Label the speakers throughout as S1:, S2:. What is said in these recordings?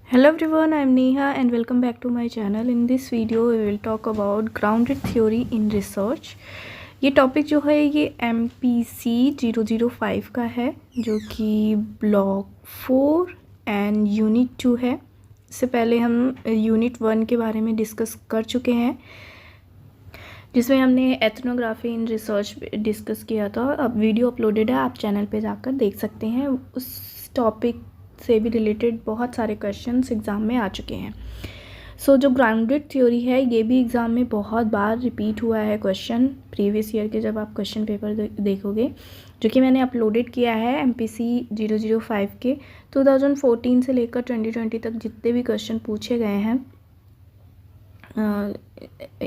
S1: Hello everyone, I am Neha and welcome back to my channel. In this video we will talk about grounded theory in research. ये topic जो है ये MPC 005 का है जो कि ब्लॉक 4 एंड यूनिट 2 है। इससे पहले हम यूनिट 1 के बारे में डिस्कस कर चुके हैं जिसमें हमने एथनोग्राफी इन रिसर्च डिस्कस किया था। अब वीडियो अपलोडेड है, आप चैनल पे जाकर देख सकते हैं। उस टॉपिक से भी रिलेटेड बहुत सारे क्वेश्चंस एग्ज़ाम में आ चुके हैं। सो जो ग्राउंडेड थ्योरी है ये भी एग्ज़ाम में बहुत बार रिपीट हुआ है क्वेश्चन प्रीवियस ईयर के, जब आप क्वेश्चन पेपर देखोगे, जो कि मैंने अपलोडेड किया है MPC 005 के 2014 से लेकर 2020 तक जितने भी क्वेश्चन पूछे गए हैं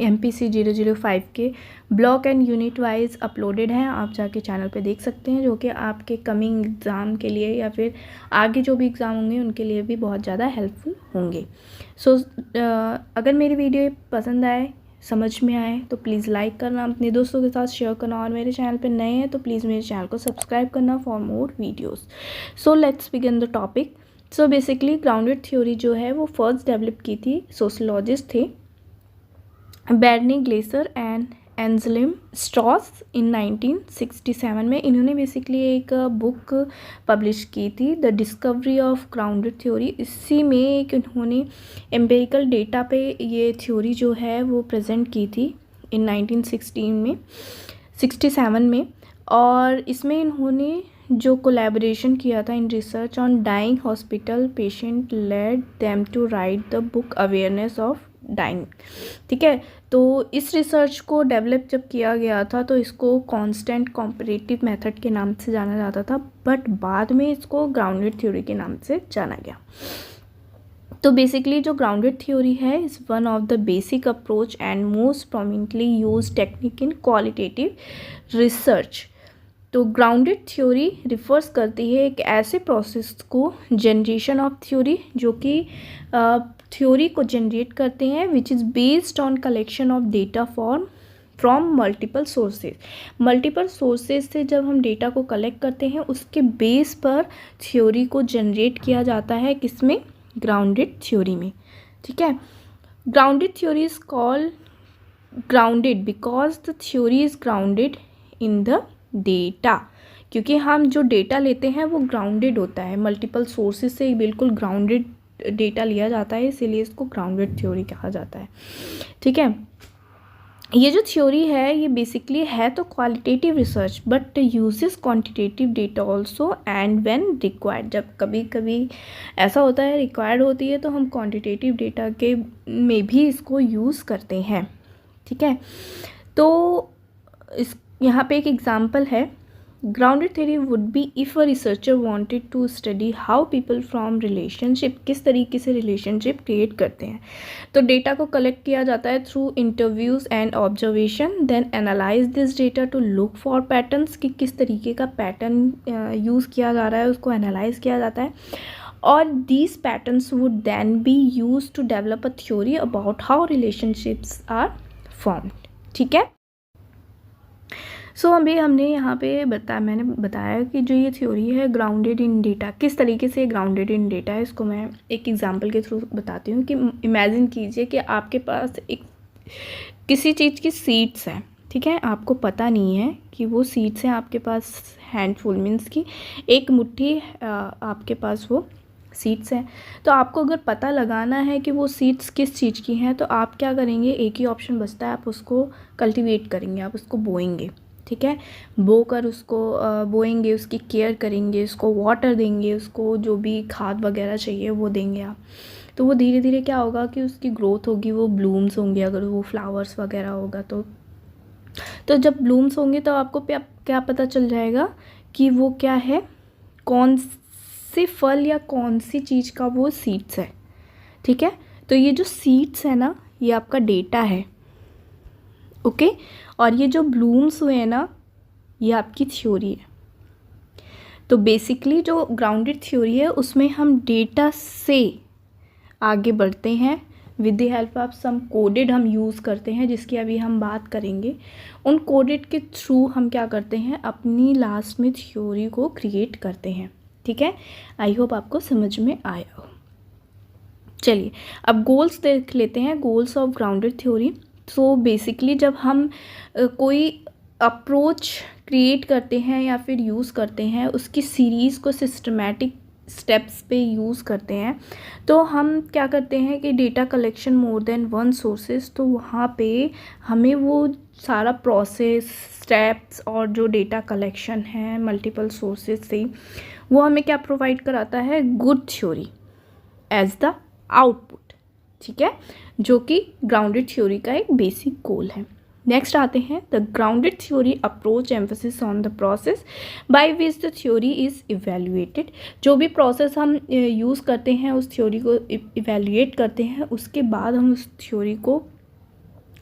S1: MPC 005 के block and unit wise uploaded हैं। आप जाके चैनल पे देख सकते हैं, जो कि आपके कमिंग एग्ज़ाम के लिए या फिर आगे जो भी एग्ज़ाम होंगे उनके लिए भी बहुत ज़्यादा हेल्पफुल होंगे। सो अगर मेरी वीडियो पसंद आए, समझ में आए, तो प्लीज़ लाइक करना, अपने दोस्तों के साथ शेयर करना, और मेरे चैनल पे नए हैं तो प्लीज़ मेरे चैनल को सब्सक्राइब करना for more videos. So let's begin the topic. So basically grounded theory जो है वो फर्स्ट डेवलप की थी सोशलॉजिस्ट थे बैरनी ग्लेसर एंड एंजलिम स्ट्रॉस इन 1967 में। इन्होंने बेसिकली एक बुक पब्लिश की थी, the discovery of grounded theory. इसी में एक इन्होंने एम्पिरिकल डेटा पे ये थ्योरी जो है वो प्रेजेंट की थी इन 1967 में। और इसमें इन्होंने जो कोलैबोरेशन किया था in research on dying hospital patient led them to write the book awareness of dying. ठीक है, तो इस रिसर्च को डेवलप जब किया गया था तो इसको कांस्टेंट कॉम्परेटिव मेथड के नाम से जाना जाता था, बट बाद में इसको ग्राउंडेड थ्योरी के नाम से जाना गया। तो बेसिकली जो ग्राउंडेड थ्योरी है is one of the basic approach and most prominently used technique in qualitative research. तो ग्राउंडेड थ्योरी रिफर्स करती है एक ऐसे प्रोसेस को, जनरेशन ऑफ थ्योरी, जो कि थ्योरी को जनरेट करते हैं which is based on collection of data from multiple sources. Multiple sources से जब हम डेटा को कलेक्ट करते हैं उसके बेस पर थ्योरी को जनरेट किया जाता है, किसमें? ग्राउंडेड थ्योरी में। ठीक है, grounded theory is called grounded because the theory is grounded in the data, क्योंकि हम जो डेटा लेते हैं वो ग्राउंडेड होता है, मल्टीपल सोर्सेज से बिल्कुल ग्राउंडेड डेटा लिया जाता है, इसीलिए इसको ग्राउंडेड थ्योरी कहा जाता है। ठीक है, ये जो थ्योरी है ये बेसिकली है तो qualitative research but uses quantitative data also and when required. जब कभी कभी ऐसा होता है, रिक्वायर्ड होती है, तो हम क्वांटिटेटिव डेटा के में भी इसको यूज़ करते हैं। ठीक है, तो इस यहाँ पे एक एग्जांपल है, grounded theory would be if a researcher wanted to study how people from relationship, किस तरीके से रिलेशनशिप क्रिएट करते हैं। तो डेटा को कलेक्ट किया जाता है through interviews and observation, then analyse this data to look for patterns, कि किस तरीके का पैटर्न यूज़ किया जा रहा है, उसको एनालाइज किया जाता है। और these patterns would then be use to develop a theory about how relationships are formed. ठीक है, सो अभी हमने यहाँ पे मैंने बताया कि जो ये थ्योरी है ग्राउंडेड इन डेटा, किस तरीके से ग्राउंडेड इन डेटा है, इसको मैं एक एग्जांपल के थ्रू बताती हूँ। कि इमेजिन कीजिए कि आपके पास एक किसी चीज़ की सीड्स हैं। ठीक है, आपको पता नहीं है कि वो सीड्स हैं, आपके पास हैंडफुल मीन्स की एक मुट्ठी आपके पास वो सीड्स हैं। तो आपको अगर पता लगाना है कि वो सीड्स किस चीज़ की हैं, तो आप क्या करेंगे, एक ही ऑप्शन बचता है, आप उसको कल्टीवेट करेंगे, आप उसको बोएंगे। ठीक है, बो कर उसको बोएंगे, उसकी केयर करेंगे, उसको वाटर देंगे, उसको जो भी खाद वगैरह चाहिए वो देंगे आप। तो वो धीरे धीरे क्या होगा कि उसकी ग्रोथ होगी, वो ब्लूम्स होंगे, अगर वो फ्लावर्स वगैरह होगा तो जब ब्लूम्स होंगे तो आपको क्या पता चल जाएगा कि वो क्या है, कौन से फल या कौन सी चीज़ का वो सीड्स है। ठीक है, तो ये जो सीड्स है ना, ये आपका डेटा है। ओके, और ये जो ब्लूम्स हुए हैं ना, ये आपकी थ्योरी है। तो बेसिकली जो ग्राउंडेड थ्योरी है उसमें हम डेटा से आगे बढ़ते हैं with the help of some coded हम यूज़ करते हैं, जिसकी अभी हम बात करेंगे। उन कोडेड के थ्रू हम क्या करते हैं, अपनी लास्ट में थ्योरी को क्रिएट करते हैं। ठीक है, आई होप आपको समझ में आया हो। चलिए अब गोल्स देख लेते हैं, goals of grounded theory. So basically जब हम कोई अप्रोच क्रिएट करते हैं या फिर यूज़ करते हैं, उसकी सीरीज़ को सिस्टमैटिक स्टेप्स पे यूज़ करते हैं, तो हम क्या करते हैं कि data collection more than one sources, तो वहाँ पे हमें वो सारा प्रोसेस स्टेप्स और जो डेटा कलेक्शन है मल्टीपल सोर्सेज से, वो हमें क्या प्रोवाइड कराता है, good theory as the output. ठीक है, जो कि ग्राउंडेड थ्योरी का एक बेसिक गोल है। नेक्स्ट आते हैं the grounded theory approach emphasis on the process by which the theory is evaluated. जो भी प्रोसेस हम यूज़ करते हैं, उस थ्योरी को इवेल्युएट करते हैं, उसके बाद हम उस थ्योरी को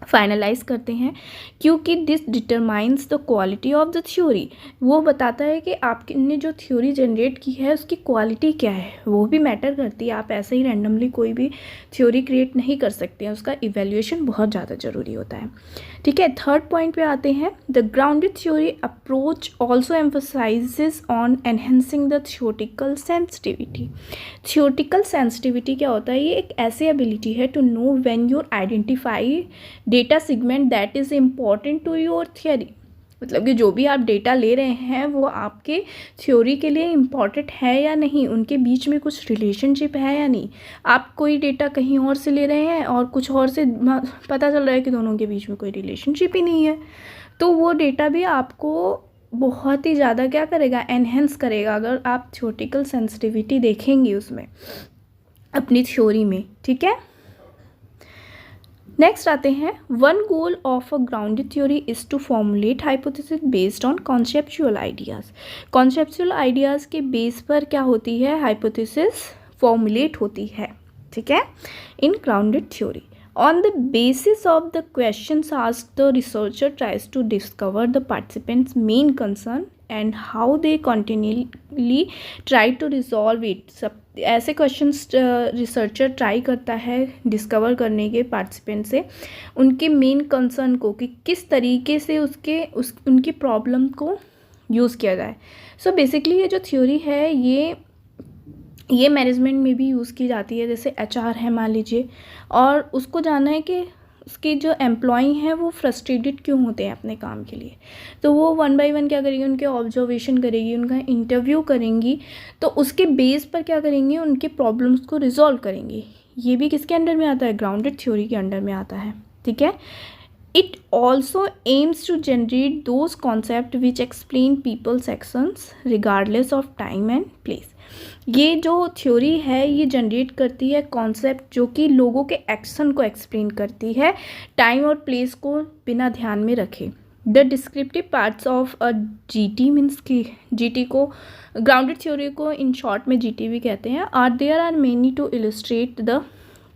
S1: फाइनलाइज करते हैं, क्योंकि this determines the quality of the theory. वो बताता है कि आपने जो थ्योरी जनरेट की है उसकी क्वालिटी क्या है, वो भी मैटर करती है। आप ऐसे ही रैंडमली कोई भी थ्योरी क्रिएट नहीं कर सकते हैं, उसका इवेल्युएशन बहुत ज़्यादा ज़रूरी होता है। ठीक है, थर्ड पॉइंट पे आते हैं the grounded theory approach also emphasizes on enhancing the theoretical sensitivity. Theoretical sensitivity क्या होता है, ये एक ऐसी एबिलिटी है to know when you identify data segment that is important to your theory. मतलब कि जो भी आप डेटा ले रहे हैं वो आपके थ्योरी के लिए इम्पॉर्टेंट है या नहीं, उनके बीच में कुछ रिलेशनशिप है या नहीं। आप कोई डेटा कहीं और से ले रहे हैं और कुछ और से पता चल रहा है कि दोनों के बीच में कोई रिलेशनशिप ही नहीं है, तो वो डेटा भी आपको बहुत ही ज़्यादा क्या करेगा, एनहेंस करेगा, अगर आप थ्योरेटिकल सेंसिटिविटी देखेंगे उसमें अपनी थ्योरी में। ठीक है, नेक्स्ट आते हैं one goal of a grounded theory is to formulate hypothesis based on conceptual ideas. Conceptual ideas के बेस पर क्या होती है, हाइपोथेसिस फॉर्मुलेट होती है। ठीक है, in grounded theory on the basis of the questions asked, the researcher tries to discover the participants' main concern and how they continually try to resolve it। सब ऐसे क्वेश्चंस रिसर्चर ट्राई करता है discover करने के participant से उनके main concern को, कि किस तरीके से उनकी प्रॉब्लम को यूज़ किया जाए। सो बेसिकली ये जो थ्योरी है ये मैनेजमेंट में भी यूज़ की जाती है। जैसे एचआर है मान लीजिए, और उसको जानना है कि उसके जो एम्प्लॉई हैं वो फ्रस्ट्रेटेड क्यों होते हैं अपने काम के लिए, तो वो वन बाय वन क्या करेगी, उनके ऑब्जर्वेशन करेगी, उनका इंटरव्यू करेंगी, तो उसके बेस पर क्या करेंगे, उनके प्रॉब्लम्स को रिजॉल्व करेंगी। ये भी किसके अंडर में आता है, ग्राउंडेड थ्योरी के अंडर में आता है। ठीक है, it also aims to generate those concept which explain people's actions regardless of time and place. ये जो थ्योरी है ये जनरेट करती है कॉन्सेप्ट जो कि लोगों के एक्शन को एक्सप्लेन करती है, टाइम और प्लेस को बिना ध्यान में रखे। The descriptive parts of a GT means की जीटी को, ग्राउंडेड थ्योरी को इन शॉर्ट में जीटी भी कहते हैं, are there are many to illustrate the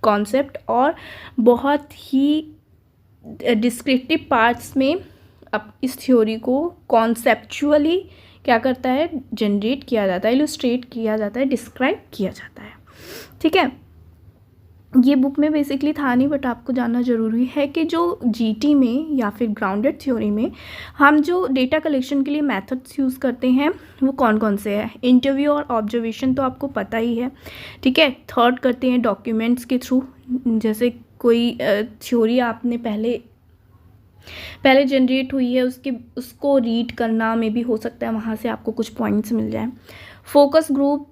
S1: concept. और बहुत ही डिस्क्रिप्टिव पार्ट्स में अब इस थ्योरी को कॉन्सेप्चुअली क्या करता है, जनरेट किया जाता है, इलस्ट्रेट किया जाता है, डिस्क्राइब किया जाता है। ठीक है, ये बुक में बेसिकली था नहीं, बट आपको जानना ज़रूरी है कि जो जीटी में या फिर ग्राउंडेड थ्योरी में हम जो डेटा कलेक्शन के लिए मेथड्स यूज़ करते हैं वो कौन कौन से हैं। इंटरव्यू और ऑब्जर्वेशन तो आपको पता ही है। ठीक है, थर्ड करते हैं डॉक्यूमेंट्स के थ्रू, जैसे कोई थ्योरी आपने पहले जनरेट हुई है उसको रीड करना में भी हो सकता है, वहाँ से आपको कुछ पॉइंट्स मिल जाए। फोकस ग्रुप,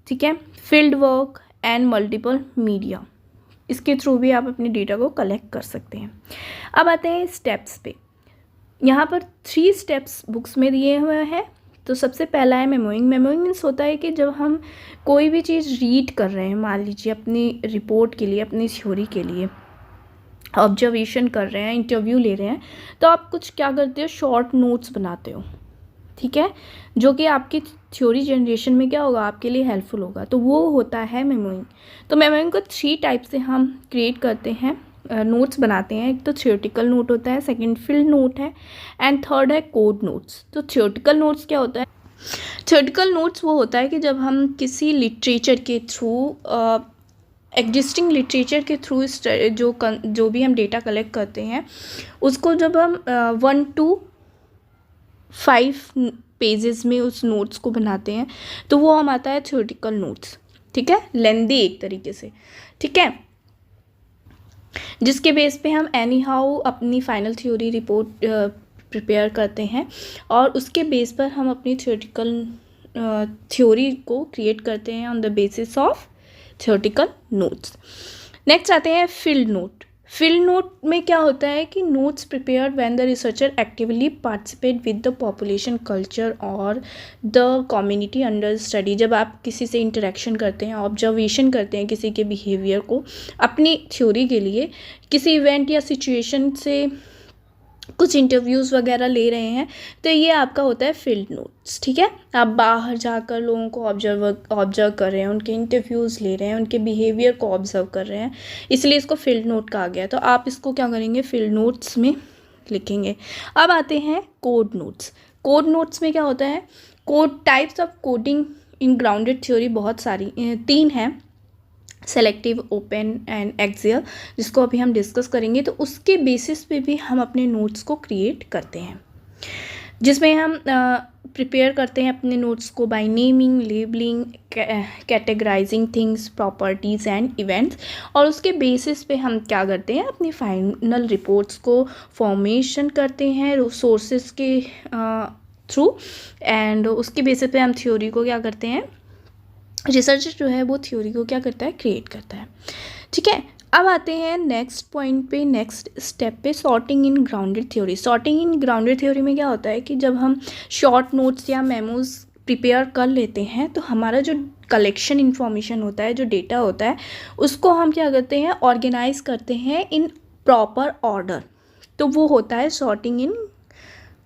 S1: ठीक है, field work and multiple media, इसके थ्रू भी आप अपने डेटा को कलेक्ट कर सकते हैं। अब आते हैं स्टेप्स पे। यहाँ पर 3 स्टेप्स बुक्स में दिए हुए हैं। तो सबसे पहला है मेमोइंग। मेमोइंग मीन्स होता है कि जब हम कोई भी चीज़ रीड कर रहे हैं, मान लीजिए अपनी रिपोर्ट के लिए, अपनी थ्योरी के लिए ऑब्जर्वेशन कर रहे हैं, इंटरव्यू ले रहे हैं, तो आप कुछ क्या करते हो, शॉर्ट नोट्स बनाते हो। ठीक है, जो कि आपकी थ्योरी जनरेशन में क्या होगा, आपके लिए हेल्पफुल होगा, तो वो होता है मेमोइंग। तो मेमोइंग को 3 टाइप से हम क्रिएट करते हैं, नोट्स बनाते हैं। एक तो थ्योरेटिकल नोट होता है, सेकंड फील्ड नोट है, एंड थर्ड है कोड नोट्स। तो थ्योरेटिकल नोट्स क्या होता है, थ्योरेटिकल नोट्स वो होता है कि जब हम किसी लिटरेचर के थ्रू, एग्जिस्टिंग लिटरेचर के थ्रू जो भी हम डेटा कलेक्ट करते हैं उसको जब हम 1 to 5 पेजेस में उस नोट्स को बनाते हैं, तो वो हम आता है थ्योरेटिकल नोट्स। ठीक है, लेंदी एक तरीके से, ठीक है, जिसके बेस पे हम एनी हाउ अपनी फाइनल थ्योरी रिपोर्ट प्रिपेयर करते हैं और उसके बेस पर हम अपनी थ्योरी को क्रिएट करते हैं on the basis of theoretical notes. Next आते हैं फील्ड नोट। फील्ड नोट में क्या होता है कि notes prepared when the researcher actively participate with the population culture और द कम्युनिटी अंडर स्टडी। जब आप किसी से इंटरेक्शन करते हैं, ऑब्जर्वेशन करते हैं किसी के बिहेवियर को अपनी थ्योरी के लिए, किसी इवेंट या सिचुएशन से कुछ इंटरव्यूज़ वगैरह ले रहे हैं, तो ये आपका होता है फील्ड नोट्स, ठीक है। आप बाहर जाकर लोगों को ऑब्जर्व कर रहे हैं, उनके इंटरव्यूज़ ले रहे हैं, उनके बिहेवियर को ऑब्जर्व कर रहे हैं, इसलिए इसको फील्ड नोट कहा गया। तो आप इसको क्या करेंगे, फील्ड नोट्स में लिखेंगे। अब आते हैं कोड नोट्स। कोड नोट्स में क्या होता है, code types of coding in grounded theory बहुत सारी 3 हैं, सेलेक्टिव, ओपन एंड एक्सियल, जिसको अभी हम डिस्कस करेंगे। तो उसके बेसिस पे भी हम अपने नोट्स को क्रिएट करते हैं, जिसमें हम प्रिपेयर करते हैं अपने नोट्स को by naming, labelling, categorizing things, properties and events, और उसके बेसिस पे हम क्या करते हैं, अपनी फाइनल रिपोर्ट्स को फॉर्मेशन करते हैं सोर्सेज के थ्रू, एंड उसके बेसिस पे हम थ्योरी को क्या करते हैं, रिसर्चर जो है वो थ्योरी को क्या करता है, क्रिएट करता है, ठीक है। अब आते हैं नेक्स्ट पॉइंट पे, नेक्स्ट स्टेप पे, सॉर्टिंग इन ग्राउंडेड थ्योरी। सॉर्टिंग इन ग्राउंडेड थ्योरी में क्या होता है कि जब हम शॉर्ट नोट्स या मेमोज प्रिपेयर कर लेते हैं, तो हमारा जो कलेक्शन इन्फॉर्मेशन होता है, जो डेटा होता है, उसको हम क्या करते हैं, ऑर्गेनाइज करते हैं इन प्रॉपर ऑर्डर। तो वो होता है सॉर्टिंग इन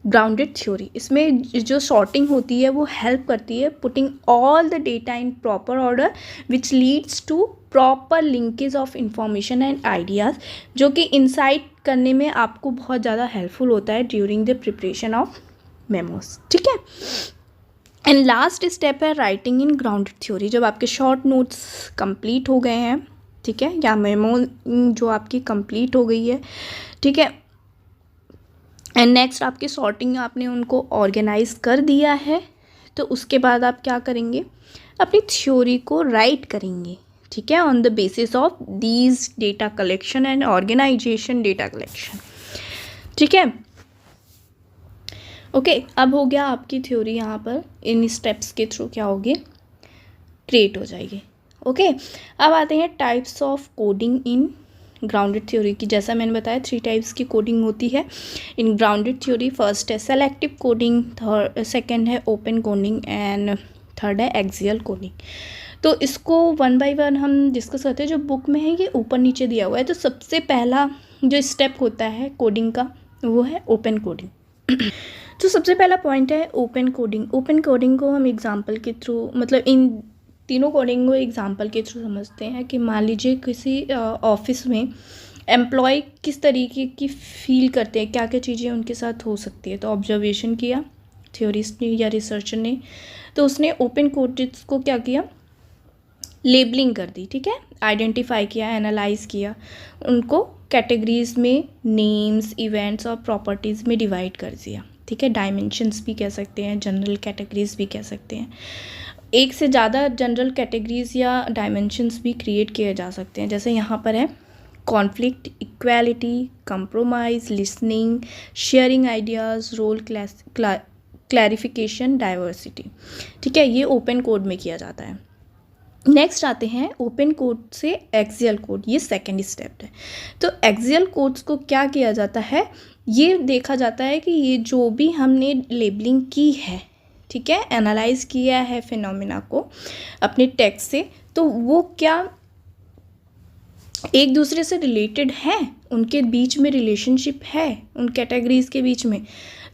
S1: ग्राउंडेड थ्योरी। इसमें जो सॉर्टिंग होती है वो हेल्प करती है putting all the data in proper order which leads to proper linkage of information and ideas, जो कि इंसाइट करने में आपको बहुत ज़्यादा हेल्पफुल होता है during the preparation of memos, ठीक है। एंड लास्ट स्टेप है राइटिंग इन ग्राउंडेड थ्योरी। जब आपके शॉर्ट नोट्स कंप्लीट हो गए हैं, ठीक है, या मेमो जो आपकी कंप्लीट हो गई है, ठीक है, एंड नेक्स्ट आपकी सॉर्टिंग, आपने उनको ऑर्गेनाइज कर दिया है, तो उसके बाद आप क्या करेंगे, अपनी थ्योरी को राइट करेंगे, ठीक है, on the basis of these data collection and organization data collection, ठीक है। ओके, अब हो गया आपकी थ्योरी यहाँ पर इन स्टेप्स के थ्रू क्या होगी, क्रिएट हो जाएगी। ओके, अब आते हैं types of coding in grounded theory की। जैसा मैंने बताया 3 टाइप्स की कोडिंग होती है इन ग्राउंडेड थ्योरी। फर्स्ट है सेलेक्टिव कोडिंग, सेकंड है ओपन कोडिंग एंड थर्ड है एक्सियल कोडिंग। तो इसको 1 बाय 1 हम डिस्कस करते हैं। जो बुक में है ये ऊपर नीचे दिया हुआ है। तो सबसे पहला जो स्टेप होता है कोडिंग का वो है ओपन कोडिंग। तो सबसे पहला पॉइंट है ओपन कोडिंग। ओपन कोडिंग को हम एग्जाम्पल के थ्रू, मतलब इन तीनों कोडिंग को एग्जाम्पल के थ्रू समझते हैं कि मान लीजिए किसी ऑफिस में एम्प्लॉय किस तरीके की फील करते हैं, क्या क्या चीज़ें उनके साथ हो सकती है। तो ऑब्जर्वेशन किया थ्योरिस्ट ने या रिसर्चर ने, तो उसने ओपन कोडिंग्स को क्या किया, लेबलिंग कर दी, ठीक है, आइडेंटिफाई किया, एनालाइज किया, उनको कैटेगरीज में नेम्स, इवेंट्स और प्रॉपर्टीज़ में डिवाइड कर दिया, ठीक है। डायमेंशंस भी कह सकते हैं, जनरल कैटेगरीज भी कह सकते हैं। एक से ज़्यादा जनरल कैटेगरीज या डायमेंशंस भी क्रिएट किए जा सकते हैं। जैसे यहाँ पर है conflict, equality, compromise, listening, sharing ideas, role clarification, diversity, ठीक है। ये ओपन कोड में किया जाता है। नेक्स्ट आते हैं ओपन कोड से एक्सियल कोड, ये सेकेंड स्टेप है। तो एक्सियल कोड्स को क्या किया जाता है, ये देखा जाता है कि ये जो भी हमने लेबलिंग की है, ठीक है, एनालाइज किया है फिनोमिना को अपने टेक्स्ट से, तो वो क्या एक दूसरे से रिलेटेड है, उनके बीच में रिलेशनशिप है उन कैटेगरीज के बीच में।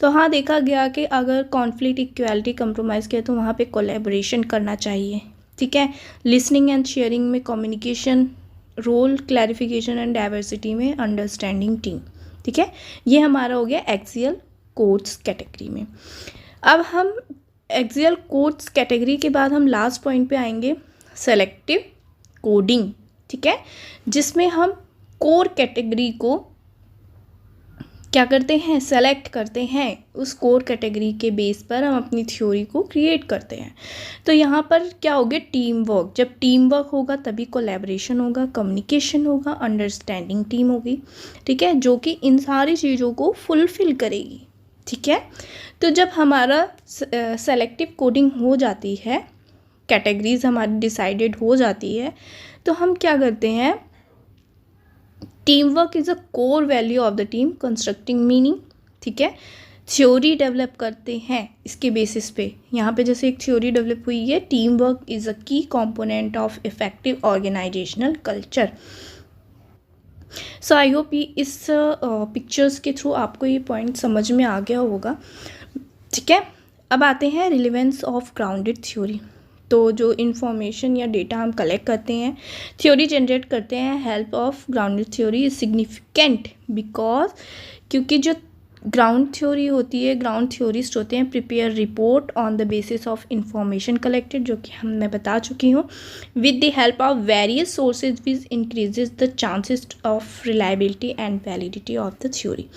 S1: तो हाँ, देखा गया कि अगर कॉन्फ्लिक्ट, इक्वालिटी, कंप्रोमाइज़ किया तो वहाँ पे कोलैबोरेशन करना चाहिए, ठीक है। लिसनिंग एंड शेयरिंग में communication, role clarification and diversity में अंडरस्टैंडिंग टीम, ठीक है। ये हमारा हो गया एक्सियल कोड्स कैटेगरी में। अब हम एक्सियल कोड्स कैटेगरी के बाद हम लास्ट पॉइंट पे आएंगे सेलेक्टिव कोडिंग, ठीक है, जिसमें हम कोर कैटेगरी को क्या करते हैं, सेलेक्ट करते हैं, उस कोर कैटेगरी के बेस पर हम अपनी थ्योरी को क्रिएट करते हैं। तो यहाँ पर क्या हो गया, टीम वर्क। जब टीम वर्क होगा तभी कोलैबोरेशन होगा, कम्युनिकेशन होगा, अंडरस्टैंडिंग टीम होगी, ठीक है, जो कि इन सारी चीज़ों को फुलफिल करेगी, ठीक है। तो जब हमारा सेलेक्टिव कोडिंग हो जाती है, कैटेगरीज हमारी डिसाइडेड हो जाती है, तो हम क्या करते हैं, team work is a core value of the team, constructing meaning, ठीक है। थ्योरी डेवलप करते हैं इसके बेसिस पे। यहाँ पे जैसे एक थ्योरी डेवलप हुई है, team work is a key component of effective organizational culture. So I hope इस पिक्चर्स के थ्रू आपको ये पॉइंट समझ में आ गया होगा, ठीक है। अब आते हैं रिलेवेंस ऑफ ग्राउंडेड थ्योरी। तो जो इन्फॉर्मेशन या डेटा हम कलेक्ट करते हैं, थ्योरी जनरेट करते हैं, help of grounded theory is significant because, क्योंकि जो ग्राउंड थ्योरी होती है, ग्राउंड थ्योरिस्ट होते हैं, prepare report on the basis of information collected, जो कि मैं बता चुकी हूँ, with the help of various sources which increases the chances of reliability and validity of the theory.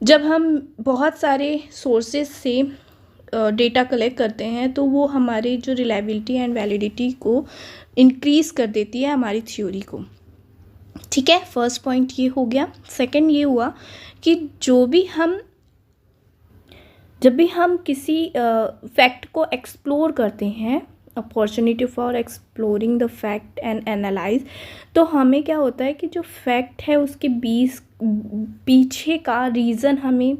S1: जब हम बहुत सारे सोर्सेज से डेटा कलेक्ट करते हैं तो वो हमारी जो रिलायबिलिटी एंड वैलिडिटी को इंक्रीज़ कर देती है, हमारी थ्योरी को, ठीक है। फर्स्ट पॉइंट ये हो गया। सेकंड ये हुआ कि जब भी हम किसी फैक्ट को एक्सप्लोर करते हैं, opportunity for exploring the fact and analyse, तो हमें क्या होता है कि जो फैक्ट है उसके पीछे का रीज़न हमें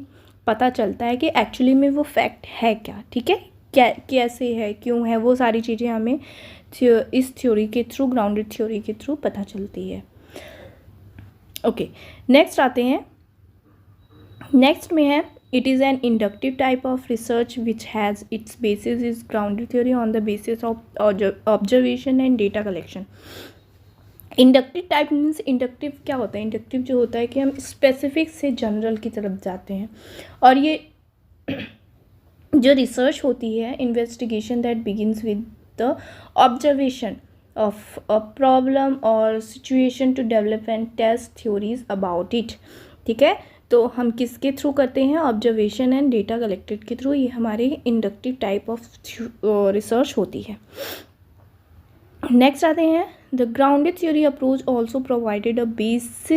S1: पता चलता है कि एक्चुअली में वो फैक्ट है क्या, ठीक है, क्या कैसे है, क्यों है, वो सारी चीज़ें हमें इस थ्योरी के थ्रू, ग्राउंडेड थ्योरी के थ्रू पता चलती है। ओके, नेक्स्ट आते हैं। नेक्स्ट में है, it is an inductive type of research which has its basis is grounded theory on the basis of observation and data collection. Inductive type means, inductive क्या होता है, इंडक्टिव जो होता है कि हम स्पेसिफिक से जनरल की तरफ जाते हैं, और ये जो रिसर्च होती है, investigation that begins with the observation of a problem और situation to develop and test theories about it, ठीक है। तो हम किसके थ्रू करते हैं, ऑब्जर्वेशन एंड डेटा कलेक्टेड के थ्रू, ये हमारी इंडक्टिव टाइप ऑफ रिसर्च होती है। नेक्स्ट आते हैं, the grounded theory approach also provided a base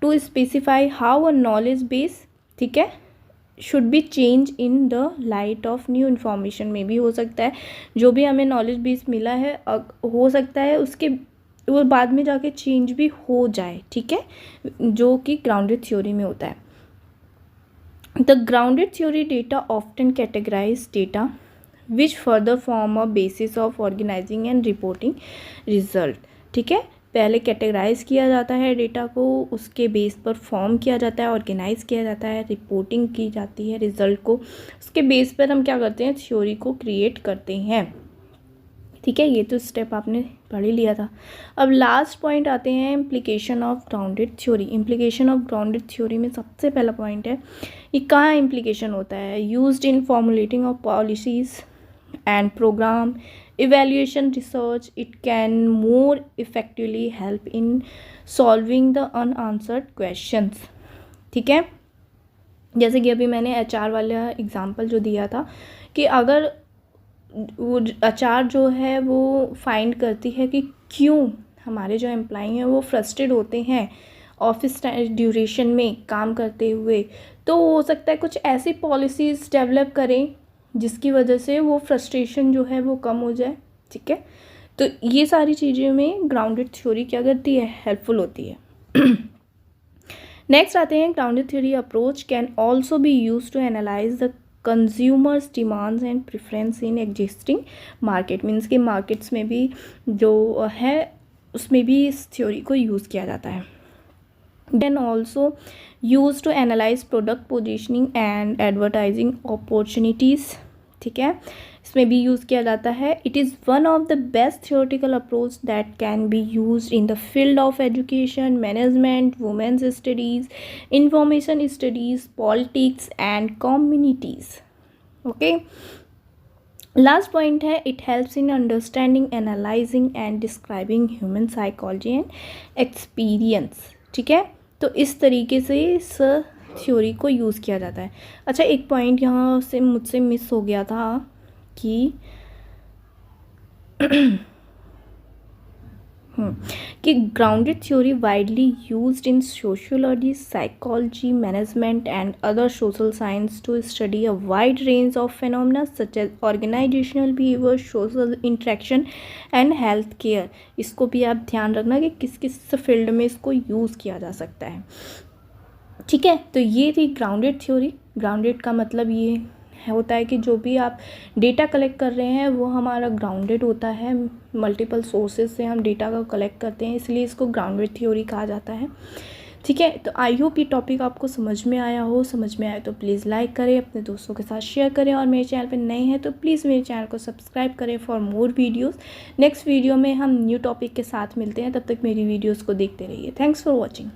S1: to specify how a knowledge base, ठीक है, should be change in the light of new information. में भी हो सकता है जो भी हमें नॉलेज बेस मिला है, हो सकता है उसके वो बाद में जाके चेंज भी हो जाए, ठीक है, जो कि ग्राउंडेड थ्योरी में होता है। The grounded theory data often categorize data which further form a basis of organizing and reporting result, ठीक है। पहले कैटेगराइज किया जाता है डेटा को, उसके बेस पर फॉर्म किया जाता है, ऑर्गेनाइज किया जाता है, रिपोर्टिंग की जाती है रिजल्ट को, उसके बेस पर हम क्या करते हैं, थ्योरी को क्रिएट करते हैं, ठीक है। ये तो स्टेप आपने पढ़ ही लिया था। अब लास्ट पॉइंट आते हैं, implication of grounded theory. Implication of grounded theory में सबसे पहला पॉइंट है, ये कहाँ इम्प्लीकेशन होता है, used in formulating of policies and program evaluation research. It can more effectively help in solving the unanswered questions, ठीक है। जैसे कि अभी मैंने HR वाला एग्जांपल जो दिया था कि अगर वो HR जो है वो फाइंड करती है कि क्यों हमारे जो एम्प्लॉई हैं वो फ्रस्ट्रेट होते हैं ऑफिस ड्यूरेशन में काम करते हुए, तो हो सकता है कुछ ऐसी पॉलिसीज़ डेवलप करें जिसकी वजह से वो फ्रस्ट्रेशन जो है वो कम हो जाए, ठीक है। तो ये सारी चीज़ें में ग्राउंडेड थ्योरी क्या करती है, हेल्पफुल होती है। नेक्स्ट आते हैं, grounded theory approach can also be use to analyse the consumers demands and preference in existing market. Means के मार्केट्स में भी जो है उसमें भी इस थ्योरी को यूज़ किया जाता है। Can also use to analyse product positioning and advertising opportunities, ठीक है, इसमें भी यूज़ किया जाता है। It is one of the best theoretical approach that can be used in the field of education, management, women's studies, information studies, politics and communities, okay. Last point है, it helps in understanding, analysing and describing human psychology and experience, ठीक है। तो इस तरीके से इस theory को use किया जाता है। अच्छा, एक पॉइंट यहाँ से मुझसे मिस हो गया था कि कि grounded theory widely used in sociology, psychology, management and other social science to study a wide range of phenomena such as organizational behaviour, social interaction and health care. इसको भी आप ध्यान रखना कि किस किस फील्ड में इसको यूज़ किया जा सकता है। ठीक है, तो ये थी ग्राउंडेड थ्योरी। ग्राउंडेड का मतलब ये होता है कि जो भी आप डेटा कलेक्ट कर रहे हैं वो हमारा ग्राउंडेड होता है। मल्टीपल सोर्सेज से हम डेटा को कलेक्ट करते हैं, इसलिए इसको ग्राउंडेड थ्योरी कहा जाता है। ठीक है, तो आई होप ये टॉपिक आपको समझ में आया हो। समझ में आए तो प्लीज़ लाइक करें, अपने दोस्तों के साथ शेयर करें, और मेरे चैनल पर नए हैं तो प्लीज़ मेरे चैनल को सब्सक्राइब करें for more videos. Next video में हम न्यू टॉपिक के साथ मिलते हैं, तब तक मेरी वीडियोज़ को देखते रहिए। Thanks for watching.